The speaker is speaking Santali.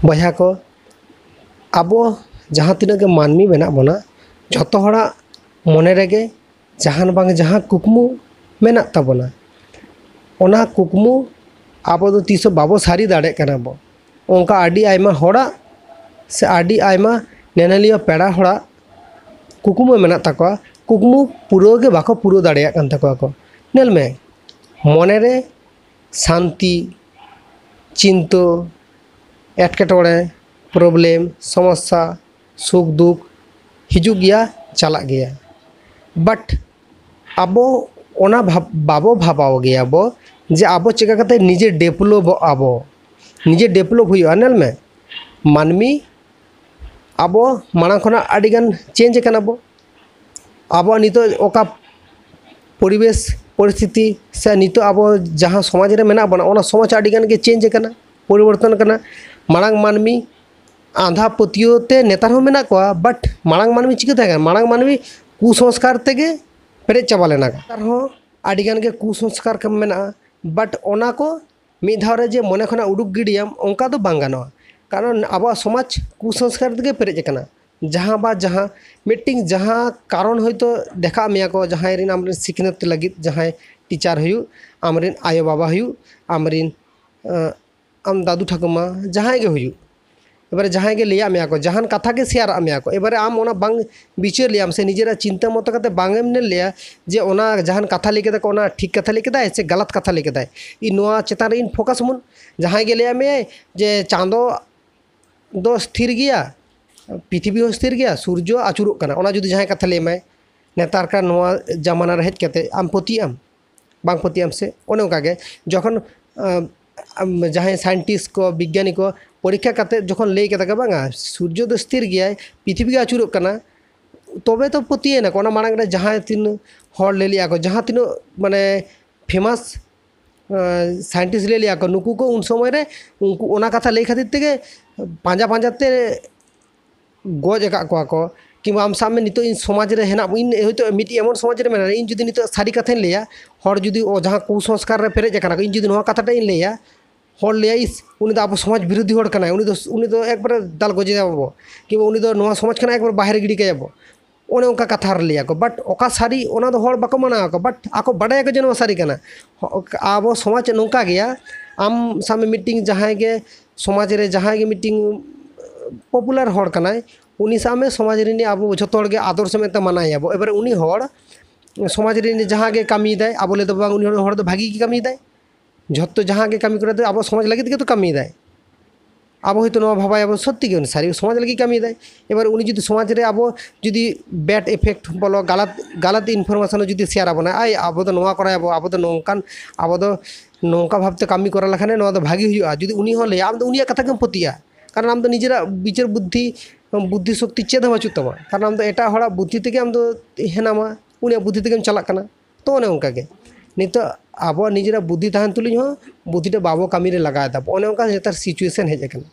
बया को आबो जहाँ तीना के मानमी मेना बना जतो हड़ा मने रेगे जहान बांग जहाँ कुकमु मेना ताबोना ओना कुकमु आबो दो तीसो बाबो सारी दाड़े कना बो ओंका आडी आयमा हड़ा से आडी आयमा नेनालिया पेड़ा हड़ा कुकमु मेना ताकवा कुकमु पुरो के बाको पुरो दाड़े कान ताकवा को नेल में मने रे शांति चिंतो एटकेटोड़े प्रॉब्लम समस्या सुख दुख हिजुग गया चला गया बट आबो ओना बाबो भाबाव गया बो जे आबो चिका कते निजे डेवलप आबो निजे डेवलप हुई नेल में मानमी आबो माना खना आडिगान चेंज कना बो आबो नितो ओका परिवेश परिस्थिति से नितो आबो जहाँ समाज रे मेना बना ओना समाज आडिगान के चेंज कना परिवर्तन कना मांग मानमी आंधा पतियोते नेतार हो मेना को बट मांग मानमी चिका था मांग मानमी कुसंस्कार तेगे पेरे चाबा लेना हो आडिगान के कुसंस्कार कम मेना बट ओना को मिद धाव रे जे मने खना उडुक गिडियाम ओंका दो बांग गानोआ कारण आबो समाज कुसंस्कार तेगे पेरे कना जहाँ बा जहाँ मीटिंग जहाँ कारण होयतो देखा मिया को जहाँ रिन आमरिन सिखनत लगित जहाँ टीचर हुयु आमरिन आयो बाबा हुयु आमरिन आम दादू ठाकुमा जहाँ के हुयु एबारे जहाँ के लिया मिया को जहान कथा के शेयर मिया को एबारे आम ओना बांग बिचार लियाम से निजेरा चिंता मत कते बांगेम ने लिया जे ओना जहान कथा लिखे को ओना ठीक कथा लिखे दाय से गलत कथा लिखे दाय इ नोआ चेतान इन फोकस मुन जहाँ के लिया में जे चांदो दो स्थिर गया पृथ्वी हो स्थिर गया सूर्य आचुरुक कना ओना जुदी जहाँ कथा लेमाय नेतार का नोआ जमाना रे हेज कते आम पतियाम बांग पतियाम से ओने ओका के जखन जहाँ साइंटिस्ट को विज्ञानी को परीक्षा करते जखन लई के बांगा सूर्य दो स्थिर गया पृथ्वी आचुरुक कना तबे तो पतियेना को मांग रे जहाँ तीन हर ले लिया को जहाँ तीन माने फेमस साइंटिस्ट ले लिया को नुकु को उन समय रे उनको ओना कथा लई खातिर तेगे पांजा पांजाते गज एका को कि आम सामने नितो इन समाज रे हेना इन होयतो मिटी एमन समाज रे मेना इन जुदी नितो सारी कथाइन लैया हर जुदी ओ जहाँ कुसंस्कार रे पेरेज कना इन जुदी नोआ कथाटा इन लैया हर लैया इस उनी दो आबो समाज विरोधी हर कना उनी दो एकबार दाल गजे जाबो कि उनी दो नोआ समाज खना एकबार बाहर गिडी कायाबो ओने ओंका कथा रे लैया को बट ओका सारी ओना दो हर बाको माना को बट आको बाडाय को जे नोआ सारी कना आबो समाज नोंका गया आम सामने मीटिंग जहाँ के समाज रे जहाँ के मीटिंग पपुलर हर कनाय उनी सामने समाज रे आबो जतो हर के आदर्श में मानायाबो एबारे उनी हर समाज रे जहाँ के कमी दाय आबो ले दो बांग उनी हर दो भागी की कमी दाय जतो जहाँ के कमी करे आबो समाज लगित के तो कमी दाय आबो हयतो नोआ भाबाय आबो सत्य के सारी समाज लगी कमी दाय एबारे उनी जुदी समाज रे आबो जुदी बैड इफेक्ट बोलो गलत गलत इनफरमेशन जुदी शेयर आबो ना आय आबो तो नोआ करायाबो आबो तो नोंकान आबो तो नोंका भाबते कमी करा लखाने नोआ तो भागी हुयुआ जुदी उनी हो ले आम तो उनिया कथा के पतिया कारण आम तो निजेरा विचार बुद्धि शक्ति चेद बाचू तमा कारण आम तो एटा हड़ा बुद्धि तेगे आम तो हेनामा उनिया बुद्धि तेगे चला कना तो ओने ओंका के नितो आबो निजेरा बुद्धि तहन तुलिज हो बुद्धिटा बाबो कमी रे लगाय दा ओने ओंका नेतार सिचुएशन हेज कना।